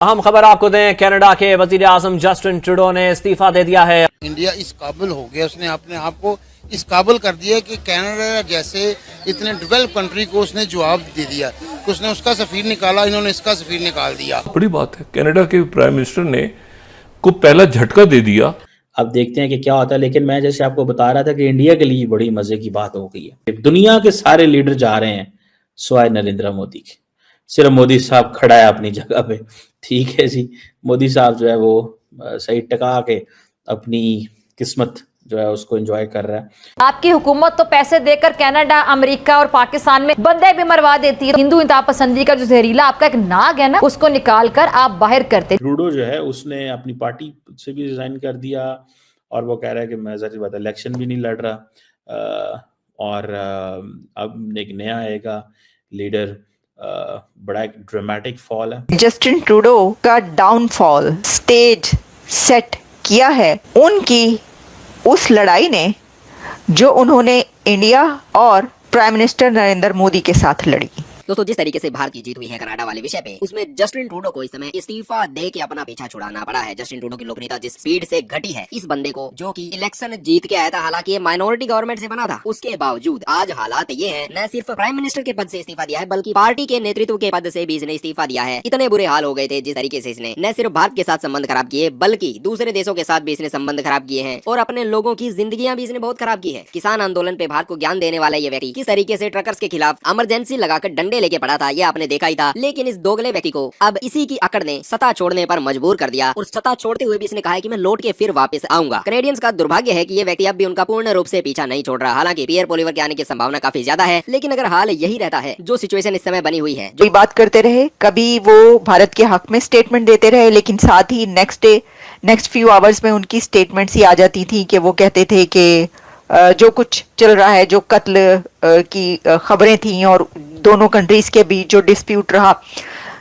अहम खबर आपको दें, कनाडा के वजीर आजम जस्टिन ट्रूडो ने इस्तीफा दे दिया है। इंडिया इस काबिल हो गया, उसने अपने आप को इस काबिल कर दिया कि कनाडा जैसे इतने डेवलप कंट्री को उसने जवाब दे दिया कि उसने उसका सफीर निकाला, इन्होंने इसका सफीर निकाल दिया। बड़ी बात है, कनाडा के प्राइम मिनिस्टर ने को पहला झटका दे दिया। अब देखते हैं कि क्या होता है। लेकिन मैं जैसे आपको बता रहा था कि इंडिया के लिए बड़ी मजे की बात हो गई है। दुनिया के सारे लीडर जा रहे हैं सिवाय नरेंद्र मोदी के। सिर्फ मोदी साहब खड़ा है अपनी जगह पे। ठीक है जी, मोदी साहब जो है वो सही टका के अपनी किस्मत जो है उसको एंजॉय कर रहा है। आपकी हुकूमत तो पैसे देकर कनाडा, अमेरिका और पाकिस्तान में बंदे भी मरवा देती है। हिंदू इंतहा पसंदी का जो जहरीला आपका एक नाग है ना, उसको निकाल कर आप बाहर करते। ट्रूडो जो है उसने अपनी पार्टी से भी रिजाइन कर दिया और वो कह रहा है कि मैं जाहिर बात है इलेक्शन भी नहीं लड़ रहा। और अब एक नया आएगा लीडर। बड़ा एक ड्रामेटिक फॉल है। जस्टिन ट्रूडो का डाउनफॉल स्टेज सेट किया है उनकी उस लड़ाई ने जो उन्होंने इंडिया और प्राइम मिनिस्टर नरेंद्र मोदी के साथ लड़ी। दोस्तों, जिस तरीके से भारत की जीत हुई है कनाडा वाले विषय पे, उसमें जस्टिन ट्रूडो को इस समय इस्तीफा दे के अपना पीछा छुड़ाना पड़ा है। जस्टिन ट्रूडो की लोकप्रियता जिस स्पीड से घटी है, इस बंदे को जो कि इलेक्शन जीत के आया था, हालांकि ये माइनॉरिटी गवर्नमेंट से बना था, उसके बावजूद आज हालात ये हैं, न सिर्फ प्राइम मिनिस्टर के पद से इस्तीफा दिया है बल्कि पार्टी के नेतृत्व के पद से भी इसने इस्तीफा दिया है। इतने बुरे हाल हो गए थे जिस तरीके से इसने न सिर्फ भारत के साथ संबंध खराब किए बल्कि दूसरे देशों के साथ भी इसने संबंध खराब किए हैं और अपने लोगों की जिंदगियां भी इसने बहुत खराब की है। किसान आंदोलन पे भारत को ज्ञान देने वाला ये व्यक्ति किस तरीके से ट्रकर्स के खिलाफ इमरजेंसी लगाकर डंडे लेके पड़ा था, ये आपने देखा ही था। लेकिन इस दोगले व्यक्ति को अब इसी की अकड़ ने सत्ता छोड़ने पर मजबूर कर दिया और सत्ता छोड़ते हुए भी इसने कहा है कि मैं लौट के फिर वापस आऊंगा। कैनेडियंस का दुर्भाग्य है कि ये व्यक्ति अब भी उनका पूर्ण रूप से पीछा नहीं छोड़ रहा। हालांकि पियर पोलिवर के आने की संभावना काफी ज्यादा है, लेकिन अगर हाल यही रहता है, जो सिचुएशन इस समय बनी हुई है, जो बात करते रहे, कभी वो भारत के हक में स्टेटमेंट देते रहे, लेकिन साथ ही नेक्स्ट फ्यू आवर्स में उनकी स्टेटमेंट्स ही आ जाती थी कि वो कहते थे कि जो कुछ चल रहा है, जो कत्ल की खबरें थी और दोनों कंट्रीज के बीच जो डिस्प्यूट रहा,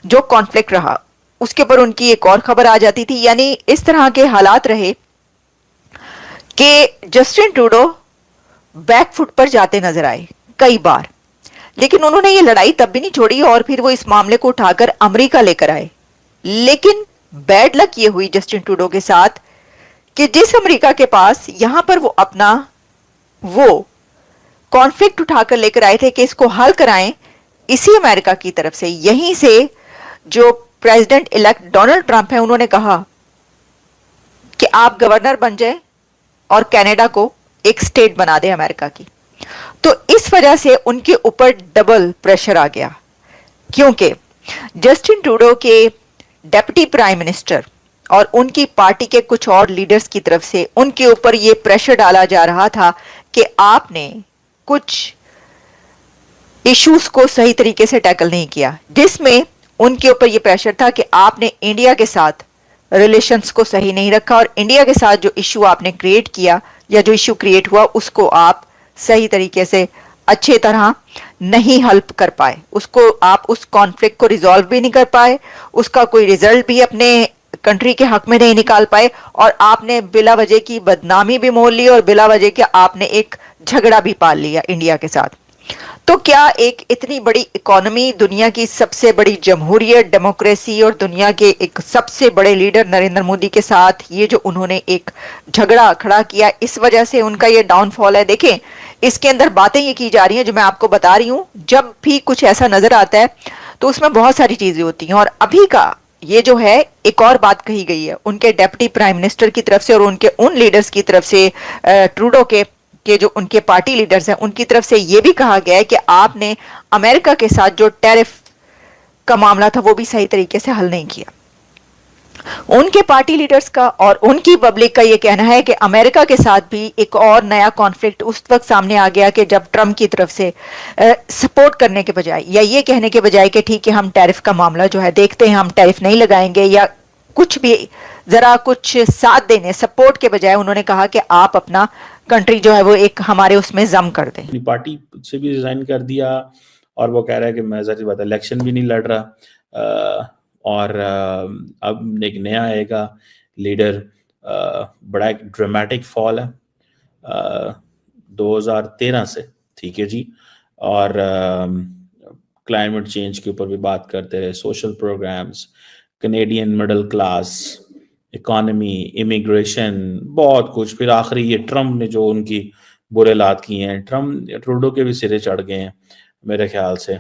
जो कॉन्फ्लिक्ट रहा, उसके ऊपर उनकी एक और खबर आ जाती थी। यानी इस तरह के हालात रहे कि जस्टिन ट्रूडो बैकफुट पर जाते नजर आए कई बार, लेकिन उन्होंने ये लड़ाई तब भी नहीं छोड़ी और फिर वो इस मामले को उठाकर अमेरिका लेकर आए। लेकिन बैड लक ये हुई जस्टिन ट्रूडो के साथ कि जिस अमेरिका के पास यहां पर वो अपना वो कॉन्फ्लिक्ट उठाकर लेकर आए थे कि इसको हल कराएं, इसी अमेरिका की तरफ से, यहीं से जो प्रेसिडेंट इलेक्ट डोनाल्ड ट्रंप है, उन्होंने कहा कि आप गवर्नर बन जाएं और कनाडा को एक स्टेट बना दें अमेरिका की। तो इस वजह से उनके ऊपर डबल प्रेशर आ गया, क्योंकि जस्टिन ट्रूडो के डेप्यूटी प्राइम मिनिस्टर और उनकी पार्टी के कुछ और लीडर्स की तरफ से उनके ऊपर यह प्रेशर डाला जा रहा था कि आपने कुछ इश्यूज को सही तरीके से टैकल नहीं किया, जिसमें उनके ऊपर यह प्रेशर था कि आपने इंडिया के साथ रिलेशंस को सही नहीं रखा और इंडिया के साथ जो इश्यू आपने क्रिएट किया या जो इश्यू क्रिएट हुआ उसको आप सही तरीके से अच्छे तरह नहीं हल कर पाए, उसको आप उस कॉन्फ्लिक्ट को रिजॉल्व भी नहीं कर पाए, उसका कोई रिजल्ट भी अपने कंट्री के हक में नहीं निकाल पाए और आपने बिला वजह की बदनामी भी मोल ली और बिला वजह के आपने एक झगड़ा भी पाल लिया इंडिया के साथ। तो क्या एक इतनी बड़ी इकोनॉमी, दुनिया की सबसे बड़ी जमहूरियत, डेमोक्रेसी और दुनिया के एक सबसे बड़े लीडर नरेंद्र मोदी के साथ ये जो उन्होंने एक झगड़ा खड़ा किया, इस वजह से उनका ये डाउनफॉल है। देखें, इसके अंदर बातें ये की जा रही हैं जो मैं आपको बता रही हूं। जब भी कुछ ऐसा नजर आता है तो उसमें बहुत सारी चीजें होती हैं और अभी का ये जो है, एक और बात कही गई है उनके डेप्यूटी प्राइम मिनिस्टर की तरफ से और उनके उन लीडर्स की तरफ से, ट्रूडो के जो उनके पार्टी लीडर्स हैं उनकी तरफ से ये भी कहा गया है कि आपने अमेरिका के साथ जो टैरिफ का मामला था वो भी सही तरीके से हल नहीं किया। उनके पार्टी लीडर्स का और उनकी पब्लिक का ये कहना है कि अमेरिका के साथ भी एक और नया कॉन्फ्लिक्ट उस वक्त सामने आ गया कि जब ट्रंप की तरफ से सपोर्ट करने के बजाय या ये कहने के बजाय कि ठीक है हम टैरिफ का मामला जो है देखते हैं, हम टैरिफ नहीं लगाएंगे या कुछ भी, जरा कुछ साथ देने, सपोर्ट के बजाय उन्होंने कहा कि आप अपना कंट्री जो है वो एक हमारे उसमें जम कर दें। अपनी पार्टी से भी रिजाइन कर दिया और वो कह रहा है कि मैं जाहिर बात है इलेक्शन भी नहीं लड़ रहा। और अब एक नया आएगा लीडर। बड़ा एक ड्रामेटिक फॉल है 2013 से, ठीक है जी। और क्लाइमेट चेंज के ऊपर भी बात करते रहे, social programmes, Canadian middle class, economy, immigration, बहुत कुछ। फिर आखिरी ये ट्रम्प ने जो उनकी बुरे हालात किए हैं, ट्रूडो के भी सिरे चढ़ गए हैं मेरे ख्याल से।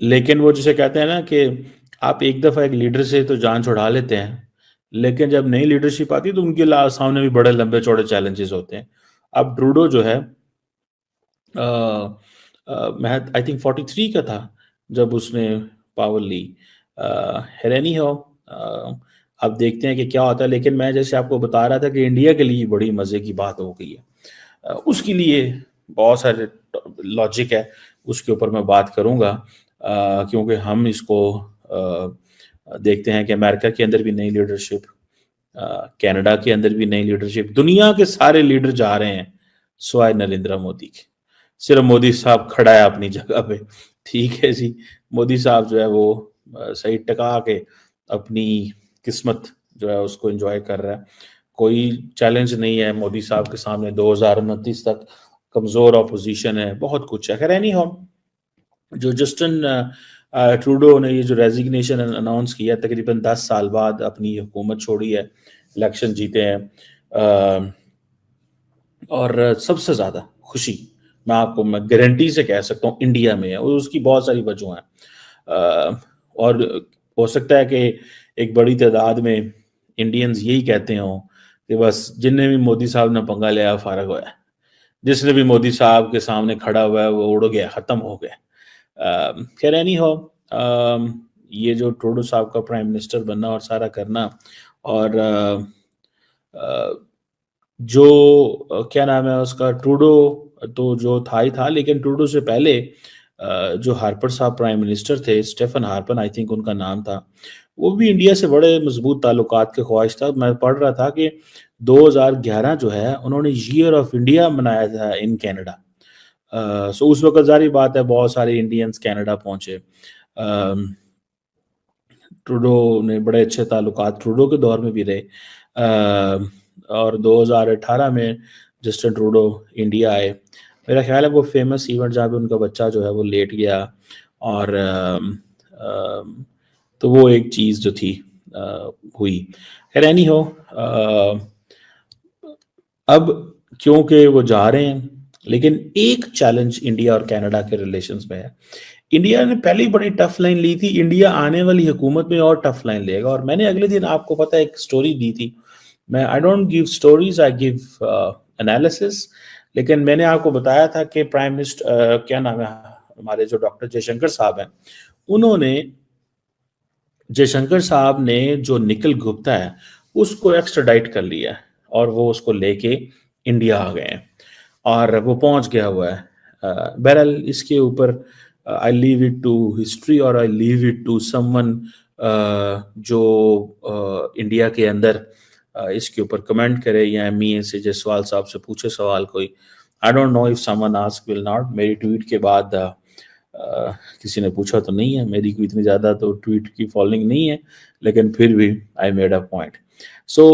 लेकिन वो जिसे कहते हैं ना कि आप एक दफ़ा एक लीडर से तो जान छुड़ा लेते हैं, लेकिन जब नई लीडरशिप आती है तो उनके सामने भी बड़े लंबे चौड़े चैलेंजेस होते हैं। अब ट्रूडो जो है मैं आई थिंक 43 का था जब उसने पावर ली। हैरानी हो, अब देखते हैं कि क्या होता है। लेकिन मैं जैसे आपको बता रहा था कि इंडिया के लिए बड़ी मज़े की बात हो गई है। उसके लिए बहुत सारे लॉजिक है, उसके ऊपर मैं बात करूंगा, क्योंकि हम इसको देखते हैं कि अमेरिका के अंदर भी नई लीडरशिप, कनाडा के अंदर भी नई लीडरशिप, दुनिया के सारे लीडर जा रहे हैं सिवाय नरेंद्र मोदी के। सिर्फ मोदी साहब खड़ा है अपनी जगह पे। ठीक है जी, मोदी साहब जो है वो सही टका के अपनी किस्मत जो है उसको एंजॉय कर रहा है। कोई चैलेंज नहीं है मोदी साहब के सामने। 2029 तक कमज़ोर अपोजिशन है, बहुत कुछ है। खैर एनी हो, जो जस्टिन ट्रूडो ने ये जो रेजिग्नेशन अनाउंस किया, तकरीबन 10 साल बाद अपनी हुकूमत छोड़ी है, इलेक्शन जीते हैं, और सबसे ज़्यादा खुशी मैं गारंटी से कह सकता हूँ इंडिया में है, और उसकी बहुत सारी वजह हैं। और हो सकता है कि एक बड़ी तादाद में इंडियंस यही कहते हों कि बस जिनने भी मोदी साहब ने पंगा लिया फारग हुआ है, जिसने भी मोदी साहब के सामने खड़ा हुआ है वो उड़ गया, ख़त्म हो गया। खैर नहीं हो, ये जो ट्रूडो साहब का प्राइम मिनिस्टर बनना और सारा करना, और जो क्या नाम है उसका, ट्रूडो तो जो था ही था, लेकिन ट्रूडो से पहले जो हार्पर साहब प्राइम मिनिस्टर थे, स्टेफन हार्पर आई थिंक उनका नाम था, वो भी इंडिया से बड़े मजबूत ताल्लुकात के ख्वाहिश था। मैं पढ़ रहा था कि 2011 जो है उन्होंने ईयर ऑफ इंडिया मनाया था इन कनाडा। सो उस वक्त जारी बात है बहुत सारे इंडियंस कनाडा पहुंचे। ट्रूडो ने बड़े अच्छे ताल्लुकात ट्रूडो के दौर में भी रहे, और 2018 में जस्टिन ट्रूडो इंडिया आए। मेरा ख्याल है वो फेमस इवेंट जहाँ पे उनका बच्चा जो है वो लेट गया, और तो वो एक चीज़ जो थी हुई। खैर एनी हो, अब क्योंकि वो जा रहे हैं, लेकिन एक चैलेंज इंडिया और कनाडा के रिलेशंस में है। इंडिया ने पहले ही बड़ी टफ लाइन ली थी, इंडिया आने वाली हुकूमत में और टफ लाइन लेगा। और मैंने अगले दिन आपको पता है एक स्टोरी दी थी। मैं I don't give stories, I give analysis. लेकिन मैंने आपको बताया था कि प्राइम मिनिस्टर क्या नाम है हमारे जो डॉक्टर जयशंकर साहब हैं, जयशंकर साहब ने जो निखिल गुप्ता है उसको एक्स्ट्राडाइट कर लिया है, और वो उसको लेके इंडिया आ गए हैं, और वो पहुंच गया हुआ है। बहरहाल इसके ऊपर I leave it to history, और I leave it to someone जो इंडिया के अंदर इसके ऊपर कमेंट करे, या MEA से जयसवाल साहब से पूछे सवाल कोई। I don't know if someone ask will not. मेरी ट्वीट के बाद किसी ने पूछा तो नहीं है, मेरी कोई इतनी ज़्यादा तो ट्वीट की फॉलोइंग नहीं है, लेकिन फिर भी I made a point. So